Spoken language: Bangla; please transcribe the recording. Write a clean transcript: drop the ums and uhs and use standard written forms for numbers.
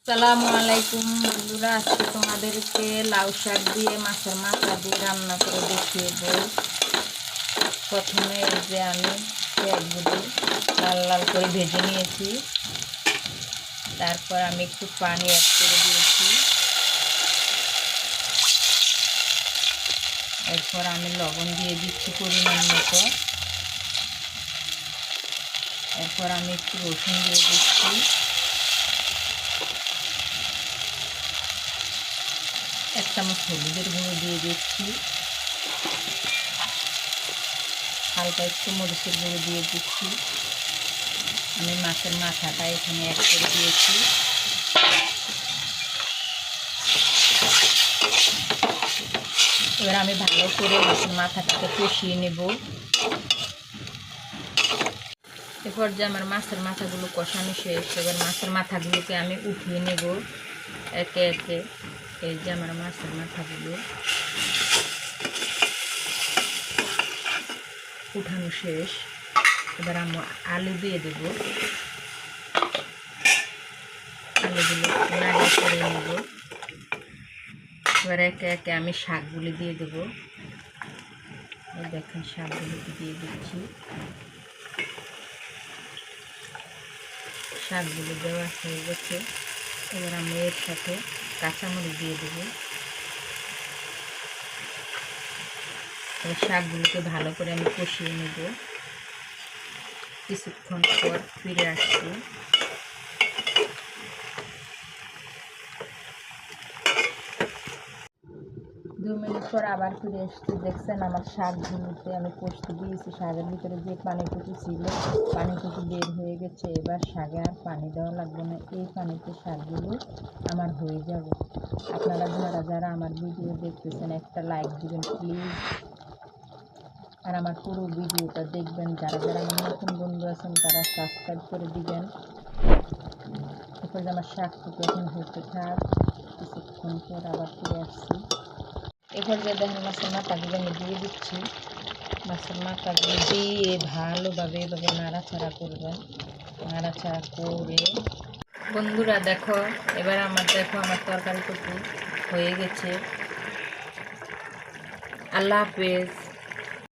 আসসালামু আলাইকুম বন্ধুরা, আজকে তোমাদেরকে লাউ শাক দিয়ে মাছের মাথা দিয়ে রান্না করে দেখিয়ে দেব। প্রথমে এই যে আমি পেঁয়াজগুলো লাল লাল করে ভেজে নিয়েছি, তারপর আমি একটু পানি অ্যাড করে দিয়েছি, এরপর আমি লবণ দিয়ে দিচ্ছি পরিমাণ মতো, এরপর আমি একটু রসুন দিয়ে দিচ্ছি, এক চামচ হলুদের গুঁড়ো দিয়ে দিচ্ছি, হালকা একটু মরিচের গুঁড়ো দিয়ে দিচ্ছি। আমি মাছের মাথাটা এখানে অ্যাড করে দিয়েছি। এবার আমি ভালো করে মাছের মাথাটাকে কষিয়ে নেব। এরপর যে আমার মাছের মাথাগুলো কষানো শেষ, এবার মাছের মাথাগুলোকে আমি উঠিয়ে নেব একে একে। এই যে আমার মাছের মাথাগুলো উঠানো শেষ, এবার আমি আলু দিয়ে দেব। আলুগুলো নাড়িয়ে করে নেব। এবার একে একে আমি শাকগুলি দিয়ে দেব। এই দেখেন শাকগুলোকে দিয়ে দিচ্ছি। শাকগুলো দেওয়া হয়ে গেছে, এবার আমি এর সাথে কাঁচামরিচ দিয়ে দেবো। এবার শাকগুলোকে ভালো করে আমি কষিয়ে নেব। কিছুক্ষণ পর ফিরে আসছি। 2 মিনিট পর আবার ফিরে এসেছি। দেখছেন আমার শাকগুলোতে আমি কষতে দিয়েছি, শাকের ভিতরে যে পানিটুকু ছিল পানিটুকু বের হয়ে গেছে। এবার শাকে আর পানি দেওয়া লাগবে না, এই পানিতে শাকগুলো আমার হয়ে যাবে। আপনারা যারা আমার ভিডিও দেখতেছেন একটা লাইক দিবেন প্লিজ, আর আমার পুরো ভিডিওটা দেখবেন। যারা যারা আমার নতুন বন্ধু আছেন তারা সাবস্ক্রাইব করে দিবেন। এরপর আমার শাকটুকু এখন হতে থাক, কিছুক্ষণ পর আবার ফিরে আসছি। এরপর যে দেখেন মাছের মাথাগুলো আমি দিয়ে দিচ্ছি। মাছের মাথাগুলো দিয়ে ভালোভাবে এভাবে নাড়াচাড়া করবেন। নাড়াচাড়া করে বন্ধুরা দেখো, এবার আমার তরকারিটুকু হয়ে গেছে। আল্লাহ হাফেজ।